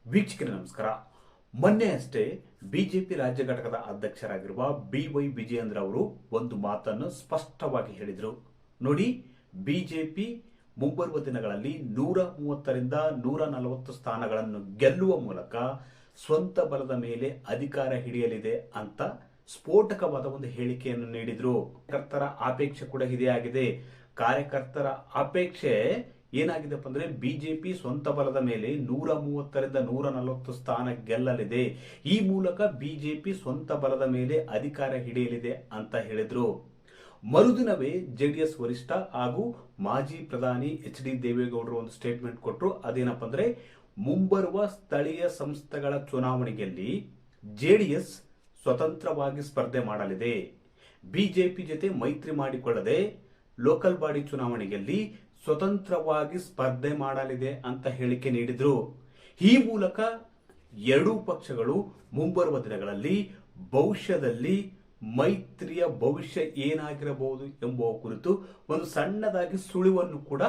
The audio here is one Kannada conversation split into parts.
ವೀಕ್ಷಕರೇ ನಮಸ್ಕಾರ. ಮೊನ್ನೆ ಅಷ್ಟೇ ಬಿಜೆಪಿ ರಾಜ್ಯ ಘಟಕದ ಅಧ್ಯಕ್ಷರಾಗಿರುವ BY ವಿಜಯೇಂದ್ರ ಅವರು ಒಂದು ಮಾತನ್ನು ಸ್ಪಷ್ಟವಾಗಿ ಹೇಳಿದರು. ನೋಡಿ, ಬಿಜೆಪಿ ಮುಂಬರುವ ದಿನಗಳಲ್ಲಿ 130ರಿಂದ 140 ಸ್ಥಾನಗಳನ್ನು ಗೆಲ್ಲುವ ಮೂಲಕ ಸ್ವಂತ ಬಲದ ಮೇಲೆ ಅಧಿಕಾರ ಹಿಡಿಯಲಿದೆ ಅಂತ ಸ್ಫೋಟಕವಾದ ಒಂದು ಹೇಳಿಕೆಯನ್ನು ನೀಡಿದ್ರು. ಕಾರ್ಯಕರ್ತರ ಅಪೇಕ್ಷೆ ಕೂಡ ಇದೇ ಆಗಿದೆ. ಕಾರ್ಯಕರ್ತರ ಅಪೇಕ್ಷೆ ಏನಾಗಿದೆಪ್ಪ ಅಂದ್ರೆ ಬಿಜೆಪಿ ಸ್ವಂತ ಬಲದ ಮೇಲೆ 130ರಿಂದ 140 ಸ್ಥಾನ ಗೆಲ್ಲಲಿದೆ. ಈ ಮೂಲಕ ಬಿಜೆಪಿ ಸ್ವಂತ ಬಲದ ಮೇಲೆ ಅಧಿಕಾರ ಹಿಡಿಯಲಿದೆ ಅಂತ ಹೇಳಿದ್ರು. ಮರುದಿನವೇ ಜೆಡಿಎಸ್ ವರಿಷ್ಠ ಹಾಗೂ ಮಾಜಿ ಪ್ರಧಾನಿ HD ದೇವೇಗೌಡರು ಒಂದು ಸ್ಟೇಟ್ಮೆಂಟ್ ಕೊಟ್ಟರು. ಅದೇನಪ್ಪ ಅಂದ್ರೆ ಮುಂಬರುವ ಸ್ಥಳೀಯ ಸಂಸ್ಥೆಗಳ ಚುನಾವಣೆಯಲ್ಲಿ ಜೆಡಿಎಸ್ ಸ್ವತಂತ್ರವಾಗಿ ಸ್ಪರ್ಧೆ ಮಾಡಲಿದೆ. ಬಿಜೆಪಿ ಜೊತೆ ಮೈತ್ರಿ ಮಾಡಿಕೊಳ್ಳದೆ ಲೋಕಲ್ ಬಾಡಿ ಚುನಾವಣೆಯಲ್ಲಿ ಸ್ವತಂತ್ರವಾಗಿ ಸ್ಪರ್ಧೆ ಮಾಡಲಿದೆ ಅಂತ ಹೇಳಿಕೆ ನೀಡಿದ್ರು. ಈ ಮೂಲಕ ಎರಡೂ ಪಕ್ಷಗಳು ಮುಂಬರುವ ದಿನಗಳಲ್ಲಿ ಭವಿಷ್ಯದಲ್ಲಿ ಮೈತ್ರಿಯ ಭವಿಷ್ಯ ಏನಾಗಿರಬಹುದು ಎಂಬುವ ಕುರಿತು ಒಂದು ಸಣ್ಣದಾಗಿ ಸುಳಿವನ್ನು ಕೂಡ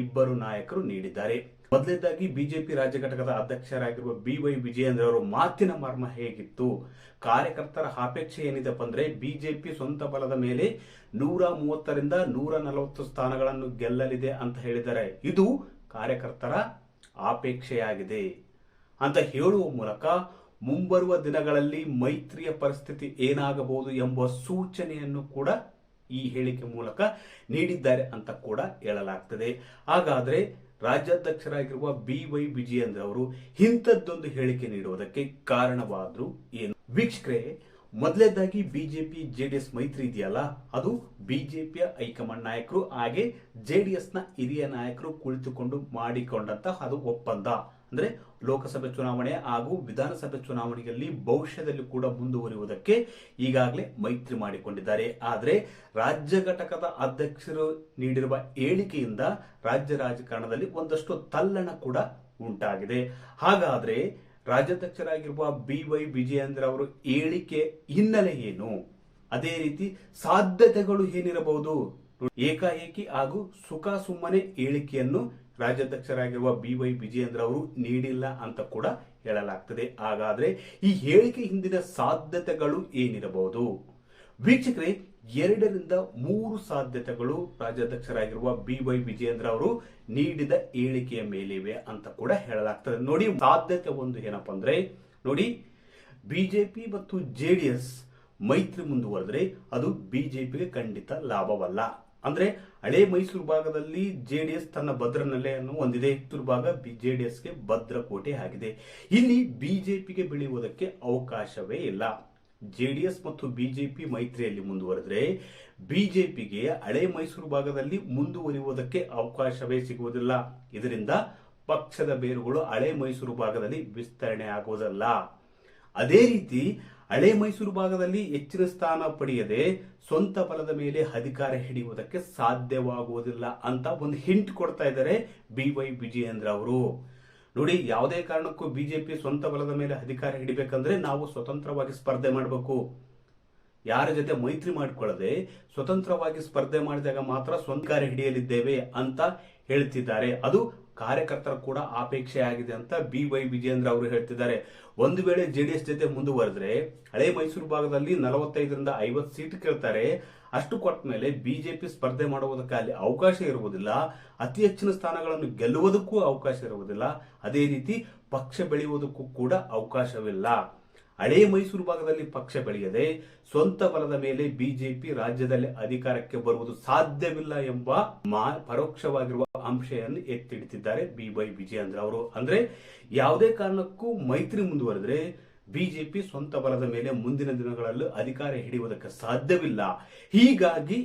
ಇಬ್ಬರು ನಾಯಕರು ನೀಡಿದ್ದಾರೆ. ಮೊದಲನೇದಾಗಿ ಬಿಜೆಪಿ ರಾಜ್ಯ ಘಟಕದ ಅಧ್ಯಕ್ಷರಾಗಿರುವ BY ವಿಜಯೇಂದ್ರ ಅವರ ಮಾತಿನ ಮರ್ಮ ಹೇಗಿತ್ತು, ಕಾರ್ಯಕರ್ತರ ಅಪೇಕ್ಷೆ ಏನಿದೆಪ್ಪ ಅಂದ್ರೆ ಬಿಜೆಪಿ ಸ್ವಂತ ಬಲದ ಮೇಲೆ 130ರಿಂದ 140 ಸ್ಥಾನಗಳನ್ನು ಗೆಲ್ಲಲಿದೆ ಅಂತ ಹೇಳಿದ್ದಾರೆ. ಇದು ಕಾರ್ಯಕರ್ತರ ಅಪೇಕ್ಷೆಯಾಗಿದೆ ಅಂತ ಹೇಳುವ ಮೂಲಕ ಮುಂಬರುವ ದಿನಗಳಲ್ಲಿ ಮೈತ್ರಿಯ ಪರಿಸ್ಥಿತಿ ಏನಾಗಬಹುದು ಎಂಬ ಸೂಚನೆಯನ್ನು ಕೂಡ ಈ ಹೇಳಿಕೆ ಮೂಲಕ ನೀಡಿದ್ದಾರೆ ಅಂತ ಕೂಡ ಹೇಳಲಾಗ್ತದೆ. ಹಾಗಾದ್ರೆ ರಾಜ್ಯಾಧ್ಯಕ್ಷರಾಗಿರುವ BY ವಿಜಯೇಂದ್ರ ಅವರು ಇಂಥದ್ದೊಂದು ಹೇಳಿಕೆ ನೀಡುವುದಕ್ಕೆ ಕಾರಣವಾದ್ರು ಏನು? ವೀಕ್ಷಕರೇ, ಮೊದಲನೇದಾಗಿ ಬಿಜೆಪಿ ಜೆಡಿಎಸ್ ಮೈತ್ರಿ ಇದೆಯಲ್ಲ, ಅದು ಬಿಜೆಪಿಯ ಹೈಕಮಾಂಡ್ ನಾಯಕರು ಹಾಗೆ ಜೆಡಿಎಸ್ ನ ಹಿರಿಯ ನಾಯಕರು ಕುಳಿತುಕೊಂಡು ಮಾಡಿಕೊಂಡಂತಹ ಅದು ಒಪ್ಪಂದ. ಅಂದ್ರೆ ಲೋಕಸಭೆ ಚುನಾವಣೆ ಹಾಗೂ ವಿಧಾನಸಭೆ ಚುನಾವಣೆಯಲ್ಲಿ ಭವಿಷ್ಯದಲ್ಲಿ ಕೂಡ ಮುಂದುವರಿಯುವುದಕ್ಕೆ ಈಗಾಗಲೇ ಮೈತ್ರಿ ಮಾಡಿಕೊಂಡಿದ್ದಾರೆ. ಆದರೆ ರಾಜ್ಯ ಘಟಕದ ಅಧ್ಯಕ್ಷರು ನೀಡಿರುವ ಹೇಳಿಕೆಯಿಂದ ರಾಜ್ಯ ರಾಜಕಾರಣದಲ್ಲಿ ಒಂದಷ್ಟು ತಲ್ಲಣ ಕೂಡ ಉಂಟಾಗಿದೆ. ಹಾಗಾದ್ರೆ ರಾಜ್ಯಾಧ್ಯಕ್ಷರಾಗಿರುವ BY ವಿಜಯೇಂದ್ರ ಅವರು ಹೇಳಿಕೆ ಹಿನ್ನೆಲೆ ಏನು, ಅದೇ ರೀತಿ ಸಾಧ್ಯತೆಗಳು ಏನಿರಬಹುದು? ಏಕಾಏಕಿ ಹಾಗೂ ಸುಖ ಸುಮ್ಮನೆ ಹೇಳಿಕೆಯನ್ನು ರಾಜ್ಯಾಧ್ಯಕ್ಷರಾಗಿರುವ BY ವಿಜಯೇಂದ್ರ ಅವರು ನೀಡಿಲ್ಲ ಅಂತ ಕೂಡ ಹೇಳಲಾಗ್ತದೆ. ಹಾಗಾದ್ರೆ ಈ ಹೇಳಿಕೆ ಹಿಂದಿನ ಸಾಧ್ಯತೆಗಳು ಏನಿರಬಹುದು? ವೀಕ್ಷಕರೇ, 2ರಿಂದ 3 ಸಾಧ್ಯತೆಗಳು ರಾಜ್ಯಾಧ್ಯಕ್ಷರಾಗಿರುವ BY ವಿಜಯೇಂದ್ರ ಅವರು ನೀಡಿದ ಹೇಳಿಕೆಯ ಮೇಲಿವೆ ಅಂತ ಕೂಡ ಹೇಳಲಾಗ್ತದೆ. ನೋಡಿ, ಸಾಧ್ಯತೆ ಒಂದು ಏನಪ್ಪ ಅಂದ್ರೆ, ನೋಡಿ, ಬಿಜೆಪಿ ಮತ್ತು ಜೆಡಿಎಸ್ ಮೈತ್ರಿ ಮುಂದುವರೆದ್ರೆ ಅದು ಬಿಜೆಪಿಗೆ ಖಂಡಿತ ಲಾಭವಲ್ಲ. ಅಂದ್ರೆ ಹಳೆ ಮೈಸೂರು ಭಾಗದಲ್ಲಿ ಜೆಡಿಎಸ್ ತನ್ನ ಭದ್ರ ನೆಲೆಯನ್ನು ಹೊಂದಿದೆ. ಮೈಸೂರು ಭಾಗ ಜೆಡಿಎಸ್ಗೆ ಭದ್ರಕೋಟೆ ಆಗಿದೆ. ಇಲ್ಲಿ ಬಿಜೆಪಿಗೆ ಬೆಳೆಯುವುದಕ್ಕೆ ಅವಕಾಶವೇ ಇಲ್ಲ. ಜೆಡಿಎಸ್ ಮತ್ತು ಬಿಜೆಪಿ ಮೈತ್ರಿಯಲ್ಲಿ ಮುಂದುವರೆದ್ರೆ ಬಿಜೆಪಿಗೆ ಹಳೆ ಮೈಸೂರು ಭಾಗದಲ್ಲಿ ಮುಂದುವರಿಯುವುದಕ್ಕೆ ಅವಕಾಶವೇ ಸಿಗುವುದಿಲ್ಲ. ಇದರಿಂದ ಪಕ್ಷದ ಬೇರುಗಳು ಹಳೆ ಮೈಸೂರು ಭಾಗದಲ್ಲಿ ವಿಸ್ತರಣೆ ಆಗುವುದಲ್ಲ. ಅದೇ ರೀತಿ ಹಳೆ ಮೈಸೂರು ಭಾಗದಲ್ಲಿ ಹೆಚ್ಚಿನ ಸ್ಥಾನ ಪಡೆಯದೆ ಸ್ವಂತ ಬಲದ ಮೇಲೆ ಅಧಿಕಾರ ಹಿಡಿಯುವುದಕ್ಕೆ ಸಾಧ್ಯವಾಗುವುದಿಲ್ಲ ಅಂತ ಒಂದು ಹಿಂಟ್ ಕೊಡ್ತಾ ಇದ್ದಾರೆ BY ವಿಜಯೇಂದ್ರ ಅವರು. ನೋಡಿ, ಯಾವುದೇ ಕಾರಣಕ್ಕೂ ಬಿಜೆಪಿ ಸ್ವಂತ ಬಲದ ಮೇಲೆ ಅಧಿಕಾರ ಹಿಡಿಬೇಕಂದ್ರೆ ನಾವು ಸ್ವತಂತ್ರವಾಗಿ ಸ್ಪರ್ಧೆ ಮಾಡಬೇಕು. ಯಾರ ಜೊತೆ ಮೈತ್ರಿ ಮಾಡಿಕೊಳ್ಳದೆ ಸ್ವತಂತ್ರವಾಗಿ ಸ್ಪರ್ಧೆ ಮಾಡಿದಾಗ ಮಾತ್ರ ಸ್ವಂತ ಅಧಿಕಾರ ಹಿಡಿಯಲಿದ್ದೇವೆ ಅಂತ ಹೇಳ್ತಿದ್ದಾರೆ. ಅದು ಕಾರ್ಯಕರ್ತರ ಕೂಡ ಅಪೇಕ್ಷೆ ಆಗಿದೆ ಅಂತ BY ವಿಜಯೇಂದ್ರ ಅವರು ಹೇಳ್ತಿದ್ದಾರೆ. ಒಂದು ವೇಳೆ ಜೆಡಿಎಸ್ ಜೊತೆ ಮುಂದುವರೆದ್ರೆ ಹಳೆ ಮೈಸೂರು ಭಾಗದಲ್ಲಿ 45ರಿಂದ 50 ಸೀಟ್ ಕೇಳ್ತಾರೆ. ಅಷ್ಟು ಕೊಟ್ಟ ಮೇಲೆ ಬಿಜೆಪಿ ಸ್ಪರ್ಧೆ ಮಾಡುವುದಕ್ಕೆ ಅಲ್ಲಿ ಅವಕಾಶ ಇರುವುದಿಲ್ಲ. ಅತಿ ಹೆಚ್ಚಿನ ಸ್ಥಾನಗಳನ್ನು ಗೆಲ್ಲುವುದಕ್ಕೂ ಅವಕಾಶ ಇರುವುದಿಲ್ಲ. ಅದೇ ರೀತಿ ಪಕ್ಷ ಬೆಳೆಯುವುದಕ್ಕೂ ಕೂಡ ಅವಕಾಶವಿಲ್ಲ. ಹಳೆ ಮೈಸೂರು ಭಾಗದಲ್ಲಿ ಪಕ್ಷ ಬೆಳೆಯದೆ ಸ್ವಂತ ಬಲದ ಮೇಲೆ ಬಿಜೆಪಿ ರಾಜ್ಯದಲ್ಲಿ ಅಧಿಕಾರಕ್ಕೆ ಬರುವುದು ಸಾಧ್ಯವಿಲ್ಲ ಎಂಬ ಪರೋಕ್ಷವಾಗಿರುವ ಅಂಶವನ್ನು ಎತ್ತಿಡ್ತಿದ್ದಾರೆ BY ವಿಜಯೇಂದ್ರ ಅವರು. ಅಂದ್ರೆ ಯಾವುದೇ ಕಾರಣಕ್ಕೂ ಮೈತ್ರಿ ಮುಂದುವರೆದ್ರೆ ಬಿಜೆಪಿ ಸ್ವಂತ ಬಲದ ಮೇಲೆ ಮುಂದಿನ ದಿನಗಳಲ್ಲಿ ಅಧಿಕಾರ ಹಿಡಿಯುವುದಕ್ಕೆ ಸಾಧ್ಯವಿಲ್ಲ. ಹೀಗಾಗಿ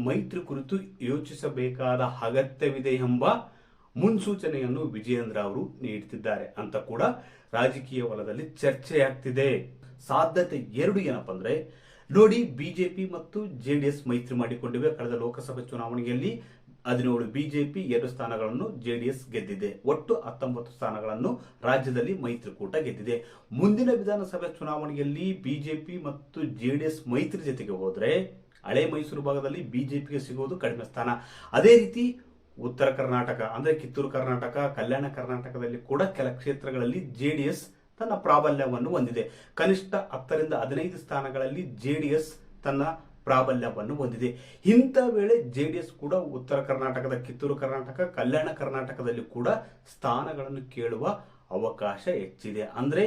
ಮೈತ್ರಿ ಕುರಿತು ಯೋಚಿಸಬೇಕಾದ ಅಗತ್ಯವಿದೆ ಎಂಬ ಮುನ್ಸೂಚನೆಯನ್ನು ವಿಜಯೇಂದ್ರ ಅವರು ನೀಡುತ್ತಿದ್ದಾರೆ ಅಂತ ಕೂಡ ರಾಜಕೀಯ ವಲಯದಲ್ಲಿ ಚರ್ಚೆಯಾಗ್ತಿದೆ. ಸಾಧ್ಯತೆ 2 ಏನಪ್ಪ ಅಂದ್ರೆ, ನೋಡಿ, ಬಿಜೆಪಿ ಮತ್ತು ಜೆಡಿಎಸ್ ಮೈತ್ರಿ ಮಾಡಿಕೊಂಡಿವೆ. ಕಳೆದ ಲೋಕಸಭೆ ಚುನಾವಣೆಯಲ್ಲಿ 17 ಬಿಜೆಪಿ 2 ಸ್ಥಾನಗಳನ್ನು ಜೆಡಿಎಸ್ ಗೆದ್ದಿದೆ. ಒಟ್ಟು 19 ಸ್ಥಾನಗಳನ್ನು ರಾಜ್ಯದಲ್ಲಿ ಮೈತ್ರಿಕೂಟ ಗೆದ್ದಿದೆ. ಮುಂದಿನ ವಿಧಾನಸಭೆ ಚುನಾವಣೆಯಲ್ಲಿ ಬಿಜೆಪಿ ಮತ್ತು ಜೆಡಿಎಸ್ ಮೈತ್ರಿ ಜೊತೆಗೆ ಹೋದ್ರೆ ಹಳೆ ಮೈಸೂರು ಭಾಗದಲ್ಲಿ ಬಿಜೆಪಿಗೆ ಸಿಗುವುದು ಕಡಿಮೆ ಸ್ಥಾನ. ಅದೇ ರೀತಿ ಉತ್ತರ ಕರ್ನಾಟಕ ಅಂದ್ರೆ ಕಿತ್ತೂರು ಕರ್ನಾಟಕ, ಕಲ್ಯಾಣ ಕರ್ನಾಟಕದಲ್ಲಿ ಕೂಡ ಕೆಲ ಕ್ಷೇತ್ರಗಳಲ್ಲಿ ಜೆಡಿಎಸ್ ತನ್ನ ಪ್ರಾಬಲ್ಯವನ್ನು ಹೊಂದಿದೆ. ಕನಿಷ್ಠ 10ರಿಂದ 15 ಸ್ಥಾನಗಳಲ್ಲಿ ಜೆಡಿಎಸ್ ತನ್ನ ಪ್ರಾಬಲ್ಯವನ್ನು ಹೊಂದಿದೆ. ಇಂಥ ವೇಳೆ ಜೆಡಿಎಸ್ ಕೂಡ ಉತ್ತರ ಕರ್ನಾಟಕದ ಕಿತ್ತೂರು ಕರ್ನಾಟಕ, ಕಲ್ಯಾಣ ಕರ್ನಾಟಕದಲ್ಲಿ ಕೂಡ ಸ್ಥಾನಗಳನ್ನು ಕೇಳುವ ಅವಕಾಶ ಹೆಚ್ಚಿದೆ. ಅಂದ್ರೆ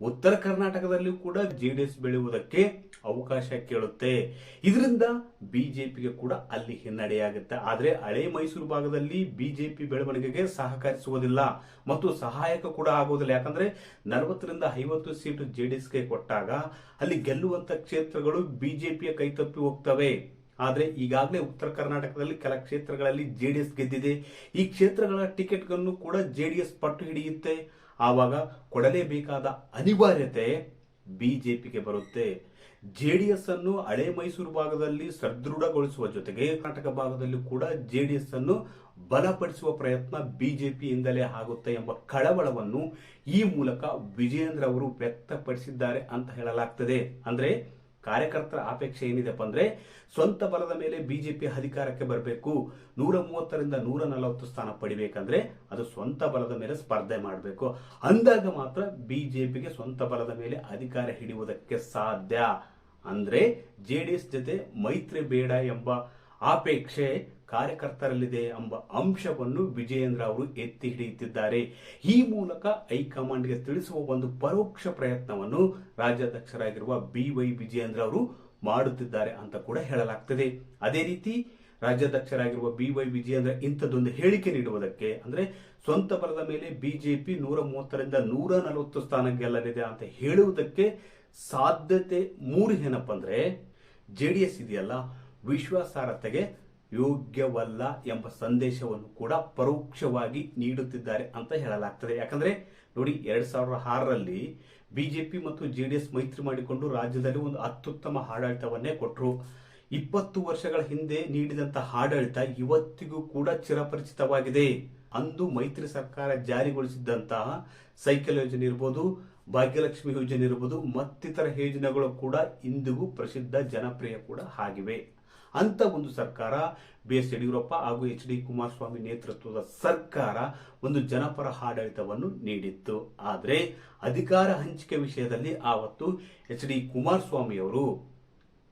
ಉತ್ತರ ಕರ್ನಾಟಕದಲ್ಲಿ ಕೂಡ ಜೆಡಿಎಸ್ ಬೆಳೆಯುವುದಕ್ಕೆ ಅವಕಾಶ ಕೇಳುತ್ತೆ. ಇದರಿಂದ ಬಿಜೆಪಿಗೆ ಕೂಡ ಅಲ್ಲಿ ಹಿನ್ನಡೆಯಾಗುತ್ತೆ. ಆದ್ರೆ ಹಳೆ ಮೈಸೂರು ಭಾಗದಲ್ಲಿ ಬಿಜೆಪಿ ಬೆಳವಣಿಗೆಗೆ ಸಹಕರಿಸುವುದಿಲ್ಲ ಮತ್ತು ಸಹಾಯಕ ಕೂಡ ಆಗುವುದಿಲ್ಲ. ಯಾಕಂದ್ರೆ 40ರಿಂದ 50 ಸೀಟು ಜೆಡಿಎಸ್ಗೆ ಕೊಟ್ಟಾಗ ಅಲ್ಲಿ ಗೆಲ್ಲುವಂತ ಕ್ಷೇತ್ರಗಳು ಬಿಜೆಪಿಯ ಕೈತಪ್ಪಿ ಹೋಗ್ತವೆ. ಆದ್ರೆ ಈಗಾಗಲೇ ಉತ್ತರ ಕರ್ನಾಟಕದಲ್ಲಿ ಕೆಲ ಕ್ಷೇತ್ರಗಳಲ್ಲಿ ಜೆಡಿಎಸ್ ಗೆದ್ದಿದೆ. ಈ ಕ್ಷೇತ್ರಗಳ ಟಿಕೆಟ್ಗಳನ್ನು ಕೂಡ ಜೆಡಿಎಸ್ ಪಟ್ಟು ಹಿಡಿಯುತ್ತೆ. ಆವಾಗ ಕೊಡಲೇಬೇಕಾದ ಅನಿವಾರ್ಯತೆ ಬಿಜೆಪಿಗೆ ಬರುತ್ತೆ. ಜೆಡಿಎಸ್ ಅನ್ನು ಹಳೆ ಮೈಸೂರು ಭಾಗದಲ್ಲಿ ಸದೃಢಗೊಳಿಸುವ ಜೊತೆಗೆ ಕರ್ನಾಟಕ ಭಾಗದಲ್ಲಿ ಕೂಡ ಜೆಡಿಎಸ್ ಅನ್ನು ಬಲಪಡಿಸುವ ಪ್ರಯತ್ನ ಬಿಜೆಪಿಯಿಂದಲೇ ಆಗುತ್ತೆ ಎಂಬ ಕಳವಳವನ್ನು ಈ ಮೂಲಕ ವಿಜಯೇಂದ್ರ ಅವರು ವ್ಯಕ್ತಪಡಿಸಿದ್ದಾರೆ ಅಂತ ಹೇಳಲಾಗ್ತದೆ. ಅಂದ್ರೆ ಕಾರ್ಯಕರ್ತರ ಅಪೇಕ್ಷೆ ಏನಿದೆಪ್ಪ ಅಂದ್ರೆ ಸ್ವಂತ ಬಲದ ಮೇಲೆ ಬಿಜೆಪಿ ಅಧಿಕಾರಕ್ಕೆ ಬರಬೇಕು. 130ರಿಂದ 140 ಸ್ಥಾನ ಪಡಿಬೇಕಂದ್ರೆ ಅದು ಸ್ವಂತ ಬಲದ ಮೇಲೆ ಸ್ಪರ್ಧೆ ಮಾಡಬೇಕು. ಅಂದಾಗ ಮಾತ್ರ ಬಿಜೆಪಿಗೆ ಸ್ವಂತ ಬಲದ ಮೇಲೆ ಅಧಿಕಾರ ಹಿಡಿಯುವುದಕ್ಕೆ ಸಾಧ್ಯ. ಅಂದ್ರೆ ಜೆಡಿಎಸ್ ಜೊತೆ ಮೈತ್ರಿ ಬೇಡ ಎಂಬ ಅಪೇಕ್ಷೆ ಕಾರ್ಯಕರ್ತರಲ್ಲಿದೆ ಎಂಬ ಅಂಶವನ್ನು ವಿಜಯೇಂದ್ರ ಅವರು ಎತ್ತಿ ಹಿಡಿಯುತ್ತಿದ್ದಾರೆ. ಈ ಮೂಲಕ ಹೈಕಮಾಂಡ್ಗೆ ತಿಳಿಸುವ ಒಂದು ಪರೋಕ್ಷ ಪ್ರಯತ್ನವನ್ನು ರಾಜ್ಯಾಧ್ಯಕ್ಷರಾಗಿರುವ BY ವಿಜಯೇಂದ್ರ ಅವರು ಮಾಡುತ್ತಿದ್ದಾರೆ ಅಂತ ಕೂಡ ಹೇಳಲಾಗ್ತದೆ. ಅದೇ ರೀತಿ ರಾಜ್ಯಾಧ್ಯಕ್ಷರಾಗಿರುವ BY ವಿಜಯೇಂದ್ರ ಇಂಥದ್ದೊಂದು ಹೇಳಿಕೆ ನೀಡುವುದಕ್ಕೆ ಅಂದ್ರೆ ಸ್ವಂತ ಬಲದ ಮೇಲೆ ಬಿಜೆಪಿ 130ರಿಂದ 140 ಸ್ಥಾನ ಗೆಲ್ಲಲಿದೆ ಅಂತ ಹೇಳುವುದಕ್ಕೆ ಸಾಧ್ಯತೆ 3 ಏನಪ್ಪ ಅಂದ್ರೆ ಜೆಡಿಎಸ್ ಇದೆಯಲ್ಲ ವಿಶ್ವಾಸಾರ್ಹತೆಗೆ ಯೋಗ್ಯವಲ್ಲ ಎಂಬ ಸಂದೇಶವನ್ನು ಕೂಡ ಪರೋಕ್ಷವಾಗಿ ನೀಡುತ್ತಿದ್ದಾರೆ ಅಂತ ಹೇಳಲಾಗ್ತದೆ. ಯಾಕಂದ್ರೆ ನೋಡಿ 2006ರಲ್ಲಿ ಬಿಜೆಪಿ ಮತ್ತು ಜೆಡಿಎಸ್ ಮೈತ್ರಿ ಮಾಡಿಕೊಂಡು ರಾಜ್ಯದಲ್ಲಿ ಒಂದು ಅತ್ಯುತ್ತಮ ಆಡಳಿತವನ್ನೇ ಕೊಟ್ಟರು. 20 ವರ್ಷಗಳ ಹಿಂದೆ ನೀಡಿದಂತಹ ಆಡಳಿತ ಇವತ್ತಿಗೂ ಕೂಡ ಚಿರಪರಿಚಿತವಾಗಿದೆ. ಅಂದು ಮೈತ್ರಿ ಸರ್ಕಾರ ಜಾರಿಗೊಳಿಸಿದ್ದಂತಹ ಸೈಕಲ್ ಯೋಜನೆ ಇರ್ಬೋದು, ಭಾಗ್ಯಲಕ್ಷ್ಮಿ ಯೋಜನೆ ಇರ್ಬೋದು, ಮತ್ತಿತರ ಯೋಜನೆಗಳು ಕೂಡ ಇಂದಿಗೂ ಪ್ರಸಿದ್ಧ ಜನಪ್ರಿಯ ಕೂಡ ಆಗಿವೆ. ಅಂತ ಒಂದು ಸರ್ಕಾರ BS ಯಡಿಯೂರಪ್ಪ ಹಾಗೂ HD ಕುಮಾರಸ್ವಾಮಿ ನೇತೃತ್ವದ ಸರ್ಕಾರ ಒಂದು ಜನಪರ ಆಡಳಿತವನ್ನು ನೀಡಿತ್ತು. ಆದರೆ ಅಧಿಕಾರ ಹಂಚಿಕೆ ವಿಷಯದಲ್ಲಿ ಆವತ್ತು HD ಕುಮಾರಸ್ವಾಮಿ ಅವರು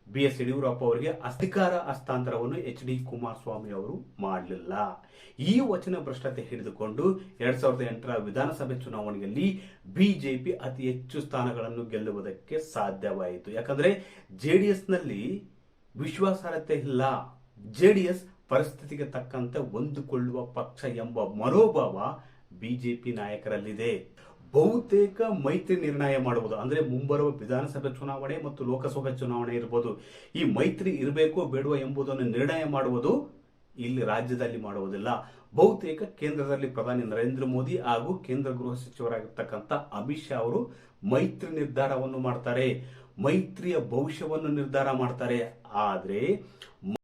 BS ಯಡಿಯೂರಪ್ಪ ಅವರಿಗೆ ಅಧಿಕಾರ ಹಸ್ತಾಂತರವನ್ನು HD ಕುಮಾರಸ್ವಾಮಿ ಅವರು ಮಾಡಲಿಲ್ಲ. ಈ ವಚನ ಭ್ರಷ್ಟತೆ ಹಿಡಿದುಕೊಂಡು 2008ರ ವಿಧಾನಸಭೆ ಚುನಾವಣೆಯಲ್ಲಿ ಬಿಜೆಪಿ ಅತಿ ಹೆಚ್ಚು ಸ್ಥಾನಗಳನ್ನು ಗೆಲ್ಲುವುದಕ್ಕೆ ಸಾಧ್ಯವಾಯಿತು. ಯಾಕಂದ್ರೆ ಜೆಡಿಎಸ್ ನಲ್ಲಿ ವಿಶ್ವಾಸಾರ್ಹತೆ ಇಲ್ಲ. ಜೆಡಿಎಸ್ ಪರಿಸ್ಥಿತಿಗೆ ತಕ್ಕಂತೆ ಹೊಂದಿಕೊಳ್ಳುವ ಪಕ್ಷ ಎಂಬ ಮನೋಭಾವ ಬಿಜೆಪಿ ನಾಯಕರಲ್ಲಿದೆ. ಬಹುತೇಕ ಮೈತ್ರಿ ನಿರ್ಣಯ ಮಾಡುವುದು ಅಂದ್ರೆ ಮುಂಬರುವ ವಿಧಾನಸಭೆ ಚುನಾವಣೆ ಮತ್ತು ಲೋಕಸಭೆ ಚುನಾವಣೆ ಇರಬಹುದು. ಈ ಮೈತ್ರಿ ಇರಬೇಕೋ ಬೇಡವೋ ಎಂಬುದನ್ನು ನಿರ್ಣಯ ಮಾಡುವುದು ಇಲ್ಲಿ ರಾಜ್ಯದಲ್ಲಿ ಮಾಡುವುದಿಲ್ಲ. ಬಹುತೇಕ ಕೇಂದ್ರದಲ್ಲಿ ಪ್ರಧಾನಿ ನರೇಂದ್ರ ಮೋದಿ ಹಾಗೂ ಕೇಂದ್ರ ಗೃಹ ಸಚಿವರಾಗಿರ್ತಕ್ಕಂಥ ಅಮಿತ್ ಶಾ ಅವರು ಮೈತ್ರಿ ನಿರ್ಧಾರವನ್ನು ಮಾಡ್ತಾರೆ. ಮೈತ್ರಿಯ ಭವಿಷ್ಯವನ್ನು ನಿರ್ಧಾರ ಮಾಡ್ತಾರೆ. ಆದ್ರೆ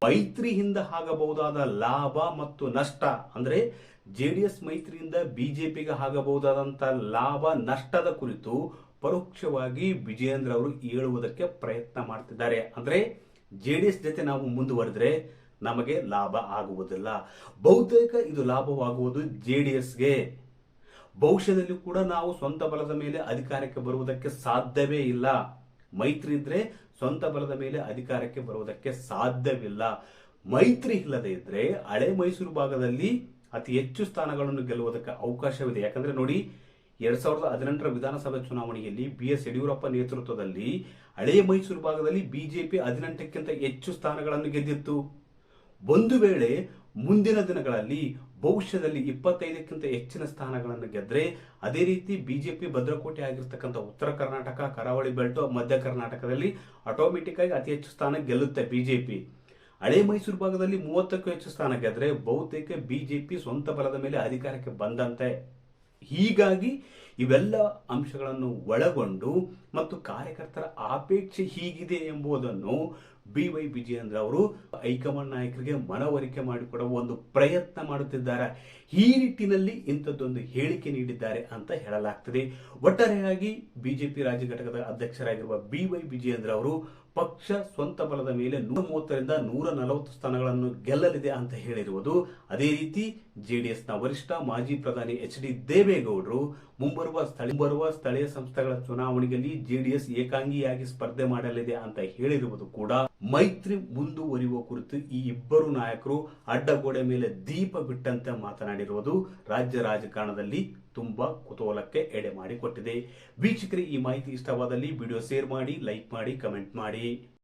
ಮೈತ್ರಿಯಿಂದ ಆಗಬಹುದಾದ ಲಾಭ ಮತ್ತು ನಷ್ಟ ಅಂದ್ರೆ ಜೆಡಿಎಸ್ ಮೈತ್ರಿಯಿಂದ ಬಿಜೆಪಿಗೆ ಆಗಬಹುದಾದಂತ ಲಾಭ ನಷ್ಟದ ಕುರಿತು ಪರೋಕ್ಷವಾಗಿ ವಿಜಯೇಂದ್ರ ಅವರು ಹೇಳುವುದಕ್ಕೆ ಪ್ರಯತ್ನ ಮಾಡ್ತಿದ್ದಾರೆ. ಅಂದ್ರೆ ಜೆಡಿಎಸ್ ಜೊತೆ ನಾವು ಮುಂದುವರೆದ್ರೆ ನಮಗೆ ಲಾಭ ಆಗುವುದಿಲ್ಲ. ಬಹುತೇಕ ಇದು ಲಾಭವಾಗುವುದು ಜೆಡಿಎಸ್ಗೆ. ಭವಿಷ್ಯದಲ್ಲಿ ಕೂಡ ನಾವು ಸ್ವಂತ ಬಲದ ಮೇಲೆ ಅಧಿಕಾರಕ್ಕೆ ಬರುವುದಕ್ಕೆ ಸಾಧ್ಯವೇ ಇಲ್ಲ. ಮೈತ್ರಿ ಇದ್ರೆ ಸ್ವಂತ ಬಲದ ಮೇಲೆ ಅಧಿಕಾರಕ್ಕೆ ಬರುವುದಕ್ಕೆ ಸಾಧ್ಯವಿಲ್ಲ. ಮೈತ್ರಿ ಇಲ್ಲದೆ ಇದ್ರೆ ಹಳೆ ಮೈಸೂರು ಭಾಗದಲ್ಲಿ ಅತಿ ಹೆಚ್ಚು ಸ್ಥಾನಗಳನ್ನು ಗೆಲ್ಲುವುದಕ್ಕೆ ಅವಕಾಶವಿದೆ. ಯಾಕಂದ್ರೆ ನೋಡಿ 2018ರ ವಿಧಾನಸಭೆ ಚುನಾವಣೆಯಲ್ಲಿ BS ಯಡಿಯೂರಪ್ಪ ನೇತೃತ್ವದಲ್ಲಿ ಹಳೆ ಮೈಸೂರು ಭಾಗದಲ್ಲಿ ಬಿಜೆಪಿ 18ಕ್ಕಿಂತ ಹೆಚ್ಚು ಸ್ಥಾನಗಳನ್ನು ಗೆದ್ದಿತ್ತು. ಒಂದು ವೇಳೆ ಮುಂದಿನ ದಿನಗಳಲ್ಲಿ ಭವಿಷ್ಯದಲ್ಲಿ 25ಕ್ಕಿಂತ ಹೆಚ್ಚಿನ ಸ್ಥಾನಗಳನ್ನು ಗೆದ್ರೆ ಅದೇ ರೀತಿ ಬಿಜೆಪಿ ಭದ್ರಕೋಟೆ ಆಗಿರ್ತಕ್ಕಂಥ ಉತ್ತರ ಕರ್ನಾಟಕ, ಕರಾವಳಿ ಬೆಲ್ಟ್, ಮಧ್ಯ ಕರ್ನಾಟಕದಲ್ಲಿ ಆಟೋಮೆಟಿಕ್ ಆಗಿ ಅತಿ ಹೆಚ್ಚು ಸ್ಥಾನ ಗೆಲ್ಲುತ್ತೆ ಬಿಜೆಪಿ. ಹಳೆ ಮೈಸೂರು ಭಾಗದಲ್ಲಿ 30ಕ್ಕೂ ಹೆಚ್ಚು ಸ್ಥಾನ ಗೆದ್ರೆ ಬಹುತೇಕ ಬಿಜೆಪಿ ಸ್ವಂತ ಬಲದ ಮೇಲೆ ಅಧಿಕಾರಕ್ಕೆ ಬಂದಂತೆ. ಹೀಗಾಗಿ ಇವೆಲ್ಲ ಅಂಶಗಳನ್ನು ಒಳಗೊಂಡು ಮತ್ತು ಕಾರ್ಯಕರ್ತರ ಅಪೇಕ್ಷೆ ಹೀಗಿದೆ ಎಂಬುದನ್ನು BY ವಿಜಯೇಂದ್ರ ಅವರು ಹೈಕಮಾಂಡ್ ನಾಯಕರಿಗೆ ಮನವರಿಕೆ ಮಾಡಿಕೊಡುವ ಒಂದು ಪ್ರಯತ್ನ ಮಾಡುತ್ತಿದ್ದಾರೆ. ಈ ನಿಟ್ಟಿನಲ್ಲಿ ಇಂಥದ್ದೊಂದು ಹೇಳಿಕೆ ನೀಡಿದ್ದಾರೆ ಅಂತ ಹೇಳಲಾಗ್ತದೆ. ಒಟ್ಟಾರೆಯಾಗಿ ಬಿಜೆಪಿ ರಾಜ್ಯ ಘಟಕದ ಅಧ್ಯಕ್ಷರಾಗಿರುವ BY ವಿಜಯೇಂದ್ರ ಅವರು ಪಕ್ಷ ಸ್ವಂತ ಬಲದ ಮೇಲೆ 130ರಿಂದ 140 ಸ್ಥಾನಗಳನ್ನು ಗೆಲ್ಲಲಿದೆ ಅಂತ ಹೇಳಿರುವುದು. ಅದೇ ರೀತಿ ಜೆಡಿಎಸ್ನ ವರಿಷ್ಠ ಮಾಜಿ ಪ್ರಧಾನಿ HD ದೇವೇಗೌಡರು ಮುಂಬರುವ ಸ್ಥಳೀಯ ಸಂಸ್ಥೆಗಳ ಚುನಾವಣೆಯಲ್ಲಿ ಜೆಡಿಎಸ್ ಏಕಾಂಗಿಯಾಗಿ ಸ್ಪರ್ಧೆ ಮಾಡಲಿದೆ ಅಂತ ಹೇಳಿರುವುದು ಕೂಡ ಮೈತ್ರಿ ಮುಂದುವರಿಯುವ ಕುರಿತು ಈ ಇಬ್ಬರು ನಾಯಕರು ಅಡ್ಡಗೋಡೆ ಮೇಲೆ ದೀಪ ಬಿಟ್ಟಂತೆ ಮಾತನಾಡಿರುವುದು ರಾಜ್ಯ ರಾಜಕಾರಣದಲ್ಲಿ ತುಂಬಾ ಕುತೂಹಲಕ್ಕೆ ಎಡೆ ಮಾಡಿಕೊಟ್ಟಿದೆ. ವೀಕ್ಷಕರೇ, ಈ ಮಾಹಿತಿ ಇಷ್ಟವಾದಲ್ಲಿ ವಿಡಿಯೋ ಶೇರ್ ಮಾಡಿ, ಲೈಕ್ ಮಾಡಿ, ಕಮೆಂಟ್ ಮಾಡಿ.